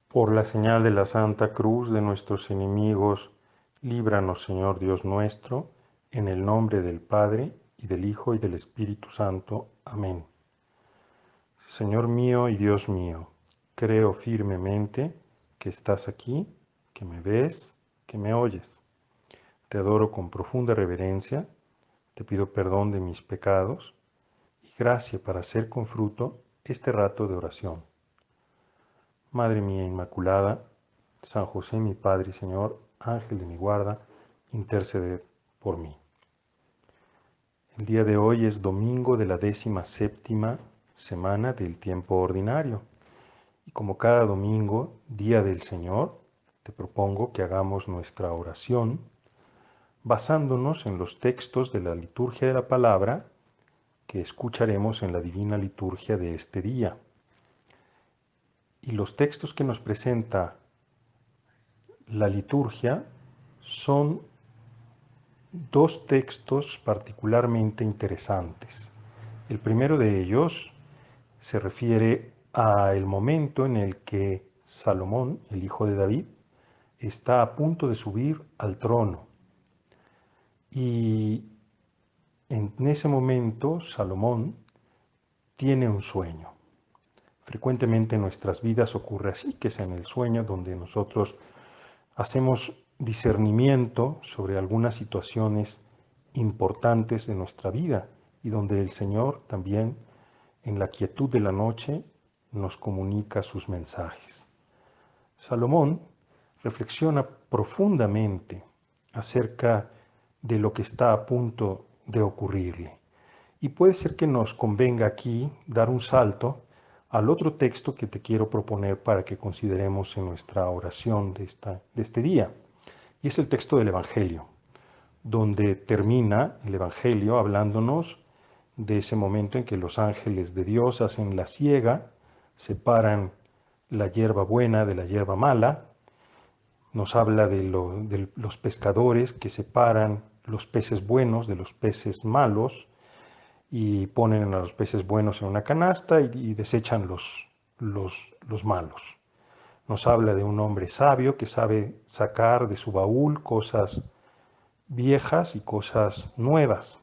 Por la señal de la Santa Cruz de nuestros enemigos, líbranos, Señor Dios nuestro, en el nombre del Padre, y del Hijo, y del Espíritu Santo. Amén. Señor mío y Dios mío, creo firmemente que estás aquí, que me ves, que me oyes. Te adoro con profunda reverencia, te pido perdón de mis pecados y gracia para hacer con fruto este rato de oración. Madre mía Inmaculada, San José mi Padre y Señor, Ángel de mi guarda, interceded por mí. El día de hoy es domingo de la 17ª semana del tiempo ordinario. Y como cada domingo, día del Señor, te propongo que hagamos nuestra oración basándonos en los textos de la liturgia de la palabra que escucharemos en la divina liturgia de este día. Y los textos que nos presenta la liturgia son dos textos particularmente interesantes. El primero de ellos se refiere al momento en el que Salomón, el hijo de David, está a punto de subir al trono. Y en ese momento Salomón tiene un sueño. Frecuentemente en nuestras vidas ocurre así, que es en el sueño donde nosotros hacemos discernimiento sobre algunas situaciones importantes de nuestra vida y donde el Señor también en la quietud de la noche nos comunica sus mensajes. Salomón reflexiona profundamente acerca de lo que está a punto de ocurrirle. Y puede ser que nos convenga aquí dar un salto al otro texto que te quiero proponer para que consideremos en nuestra oración de este día. Y es el texto del Evangelio, donde termina el Evangelio hablándonos de ese momento en que los ángeles de Dios hacen la siega, separan la hierba buena de la hierba mala. Nos habla de los pescadores que separan los peces buenos de los peces malos y ponen a los peces buenos en una canasta y desechan los, los malos. Nos habla de un hombre sabio que sabe sacar de su baúl cosas viejas y cosas nuevas.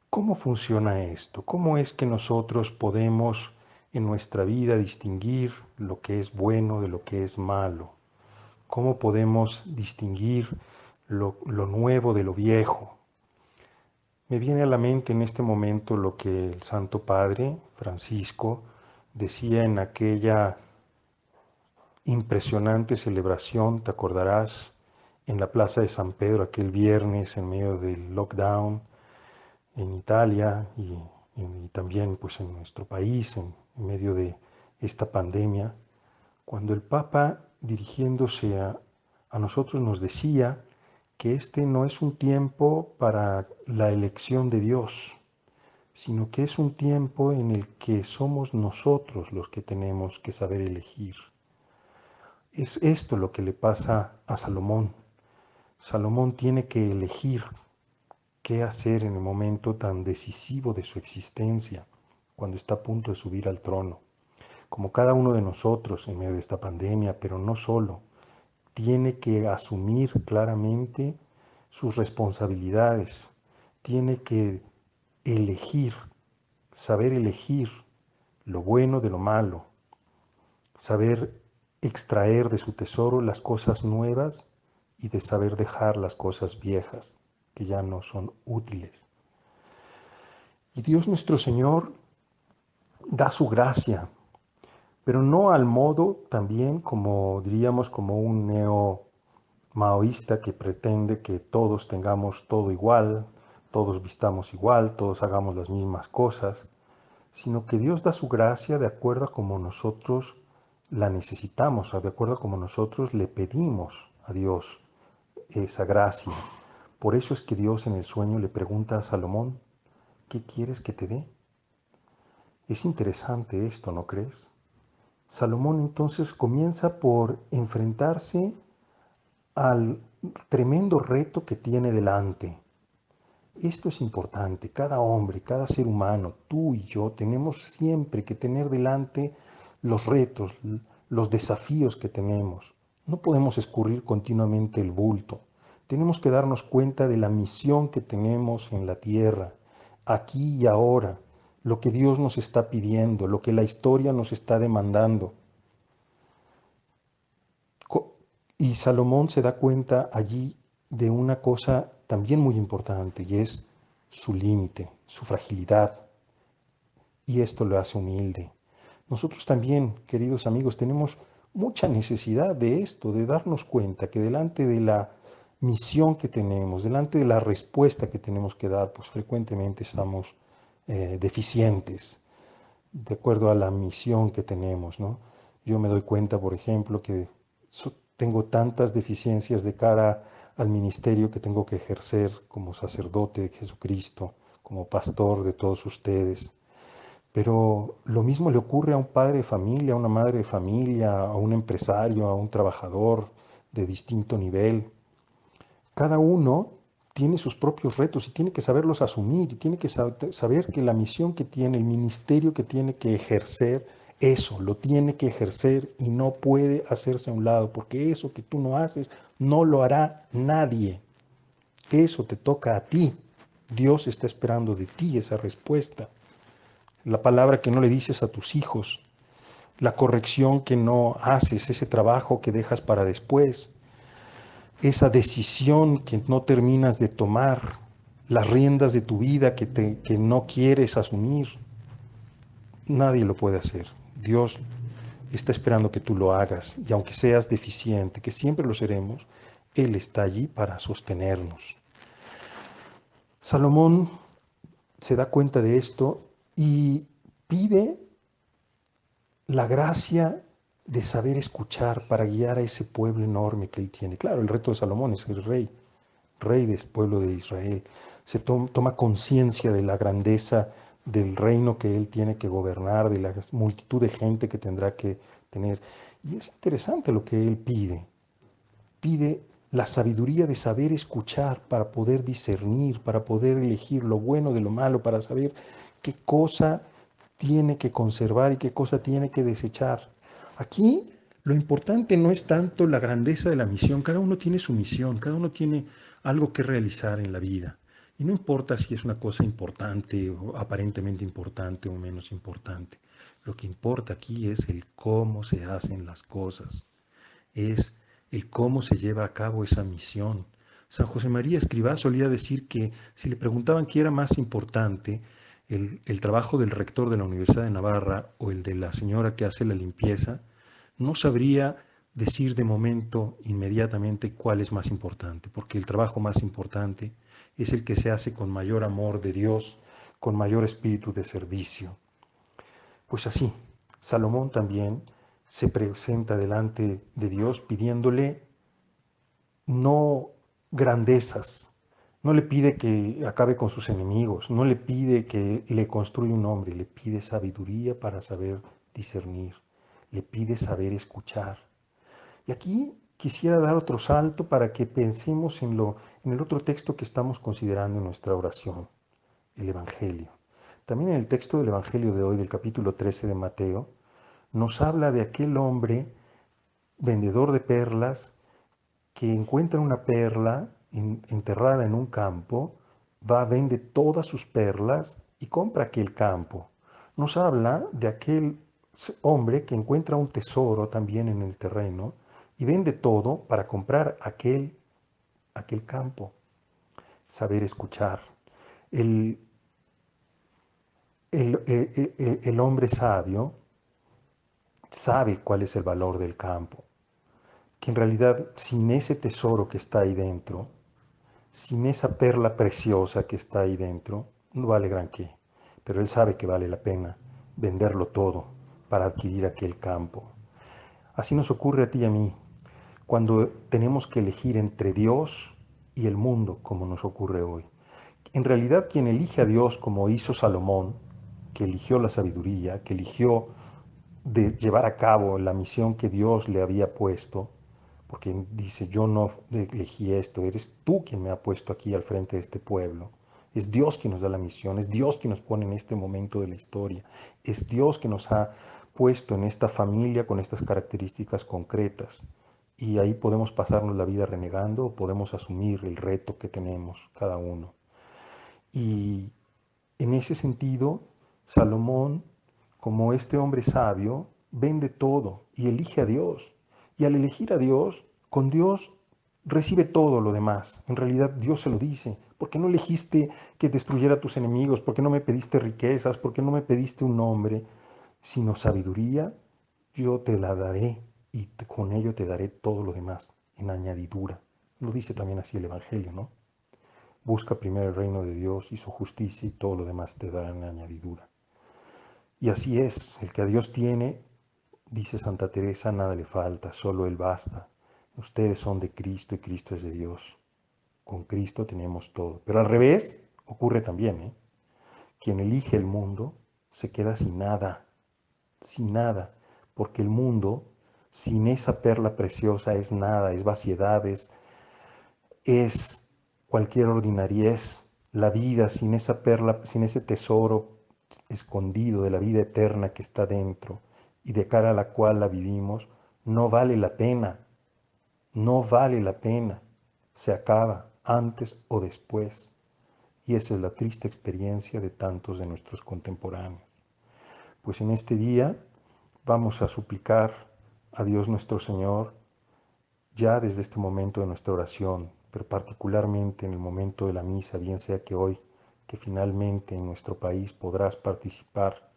¿Cómo funciona esto? ¿Cómo es que nosotros podemos en nuestra vida distinguir lo que es bueno de lo que es malo? ¿Cómo podemos distinguir lo nuevo de lo viejo? Me viene a la mente en este momento lo que el Santo Padre Francisco decía en aquella impresionante celebración, te acordarás, en la Plaza de San Pedro aquel viernes en medio del lockdown en Italia y también pues en nuestro país en medio de esta pandemia, cuando el Papa dirigiéndose a nosotros nos decía que este no es un tiempo para la elección de Dios, sino que es un tiempo en el que somos nosotros los que tenemos que saber elegir. Es esto lo que le pasa a Salomón. Salomón tiene que elegir qué hacer en el momento tan decisivo de su existencia, cuando está a punto de subir al trono. Como cada uno de nosotros en medio de esta pandemia, pero no solo, tiene que asumir claramente sus responsabilidades, tiene que elegir, saber elegir lo bueno de lo malo, saber extraer de su tesoro las cosas nuevas y de saber dejar las cosas viejas que ya no son útiles. Y Dios nuestro Señor da su gracia, pero no al modo también como diríamos como un neo-maoísta que pretende que todos tengamos todo igual, todos vistamos igual, todos hagamos las mismas cosas, sino que Dios da su gracia de acuerdo a como nosotros la necesitamos, de acuerdo a como nosotros le pedimos a Dios esa gracia. Por eso es que Dios en el sueño le pregunta a Salomón, ¿qué quieres que te dé? Es interesante esto, ¿no crees? Salomón entonces comienza por enfrentarse al tremendo reto que tiene delante. Esto es importante, cada hombre, cada ser humano, tú y yo, tenemos siempre que tener delante los retos, los desafíos que tenemos. No podemos escurrir continuamente el bulto. Tenemos que darnos cuenta de la misión que tenemos en la tierra, aquí y ahora, lo que Dios nos está pidiendo, lo que la historia nos está demandando. Y Salomón se da cuenta allí de una cosa también muy importante, y es su límite, su fragilidad, y esto lo hace humilde. Nosotros también, queridos amigos, tenemos mucha necesidad de esto, de darnos cuenta que delante de la misión que tenemos, delante de la respuesta que tenemos que dar, pues frecuentemente estamos deficientes de acuerdo a la misión que tenemos, ¿no? Yo me doy cuenta, por ejemplo, que tengo tantas deficiencias de cara al ministerio que tengo que ejercer como sacerdote de Jesucristo, como pastor de todos ustedes. Pero lo mismo le ocurre a un padre de familia, a una madre de familia, a un empresario, a un trabajador de distinto nivel. Cada uno tiene sus propios retos y tiene que saberlos asumir y tiene que saber que la misión que tiene, el ministerio que tiene que ejercer, eso lo tiene que ejercer y no puede hacerse a un lado, porque eso que tú no haces no lo hará nadie. Eso te toca a ti. Dios está esperando de ti esa respuesta. La palabra que no le dices a tus hijos, la corrección que no haces, ese trabajo que dejas para después, esa decisión que no terminas de tomar, las riendas de tu vida que no quieres asumir, nadie lo puede hacer. Dios está esperando que tú lo hagas y aunque seas deficiente, que siempre lo seremos, Él está allí para sostenernos. Salomón se da cuenta de esto y pide la gracia de saber escuchar para guiar a ese pueblo enorme que él tiene. Claro, el reto de Salomón es el rey del pueblo de Israel. Se toma conciencia de la grandeza del reino que él tiene que gobernar, de la multitud de gente que tendrá que tener. Y es interesante lo que él pide. Pide la sabiduría de saber escuchar para poder discernir, para poder elegir lo bueno de lo malo, para saber qué cosa tiene que conservar y qué cosa tiene que desechar. Aquí lo importante no es tanto la grandeza de la misión, cada uno tiene su misión, cada uno tiene algo que realizar en la vida. Y no importa si es una cosa importante o aparentemente importante o menos importante. Lo que importa aquí es el cómo se hacen las cosas, es el cómo se lleva a cabo esa misión. San José María Escrivá solía decir que si le preguntaban qué era más importante, el trabajo del rector de la Universidad de Navarra o el de la señora que hace la limpieza, no sabría decir de momento inmediatamente cuál es más importante, porque el trabajo más importante es el que se hace con mayor amor de Dios, con mayor espíritu de servicio. Pues así, Salomón también se presenta delante de Dios pidiéndole no grandezas, no le pide que acabe con sus enemigos, no le pide que le construya un hombre, le pide sabiduría para saber discernir, le pide saber escuchar. Y aquí quisiera dar otro salto para que pensemos en el otro texto que estamos considerando en nuestra oración, el Evangelio. También en el texto del Evangelio de hoy, del capítulo 13 de Mateo, nos habla de aquel hombre vendedor de perlas que encuentra una perla enterrada en un campo, va, vende todas sus perlas y compra aquel campo. Nos habla de aquel hombre que encuentra un tesoro también en el terreno y vende todo para comprar aquel campo. Saber escuchar. El, el hombre sabio sabe cuál es el valor del campo, que en realidad sin ese tesoro que está ahí dentro, sin esa perla preciosa que está ahí dentro, no vale gran qué, pero él sabe que vale la pena venderlo todo para adquirir aquel campo. Así nos ocurre a ti y a mí, cuando tenemos que elegir entre Dios y el mundo, como nos ocurre hoy. En realidad, quien elige a Dios, como hizo Salomón, que eligió la sabiduría, que eligió de llevar a cabo la misión que Dios le había puesto, porque dice, yo no elegí esto, eres tú quien me ha puesto aquí al frente de este pueblo. Es Dios quien nos da la misión, es Dios quien nos pone en este momento de la historia, es Dios que nos ha puesto en esta familia con estas características concretas. Y ahí podemos pasarnos la vida renegando o podemos asumir el reto que tenemos cada uno. Y en ese sentido, Salomón, como este hombre sabio, vende todo y elige a Dios. Y al elegir a Dios, con Dios recibe todo lo demás. En realidad Dios se lo dice. ¿Por qué no elegiste que destruyera a tus enemigos? ¿Por qué no me pediste riquezas? ¿Por qué no me pediste un nombre? Sino sabiduría, yo te la daré y con ello te daré todo lo demás en añadidura. Lo dice también así el Evangelio, ¿no? Busca primero el reino de Dios y su justicia y todo lo demás te dará en añadidura. Y así es, el que a Dios tiene, dice Santa Teresa, nada le falta, solo Él basta. Ustedes son de Cristo y Cristo es de Dios. Con Cristo tenemos todo. Pero al revés ocurre también, ¿eh? Quien elige el mundo se queda sin nada, porque el mundo, sin esa perla preciosa, es nada, es vaciedad, es cualquier ordinariez. La vida sin esa perla, sin ese tesoro escondido de la vida eterna que está dentro y de cara a la cual la vivimos, no vale la pena, no vale la pena. Se acaba antes o después. Y esa es la triste experiencia de tantos de nuestros contemporáneos. Pues en este día vamos a suplicar a Dios nuestro Señor ya desde este momento de nuestra oración, pero particularmente en el momento de la misa, bien sea que hoy, que finalmente en nuestro país podrás participar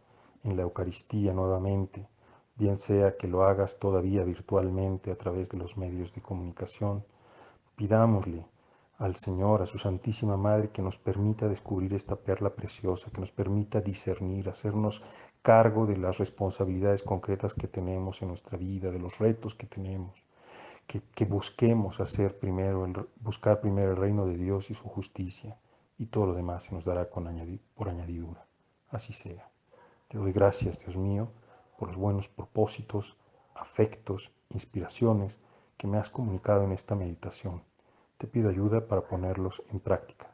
en la Eucaristía nuevamente, bien sea que lo hagas todavía virtualmente a través de los medios de comunicación, pidámosle al Señor, a su Santísima Madre, que nos permita descubrir esta perla preciosa, que nos permita discernir, hacernos cargo de las responsabilidades concretas que tenemos en nuestra vida, de los retos que tenemos, que busquemos buscar primero el reino de Dios y su justicia, y todo lo demás se nos dará por añadidura. Así sea. Te doy gracias, Dios mío, por los buenos propósitos, afectos, inspiraciones que me has comunicado en esta meditación. Te pido ayuda para ponerlos en práctica.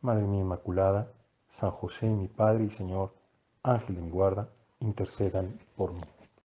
Madre mía Inmaculada, San José, mi Padre y Señor, Ángel de mi guarda, intercedan por mí.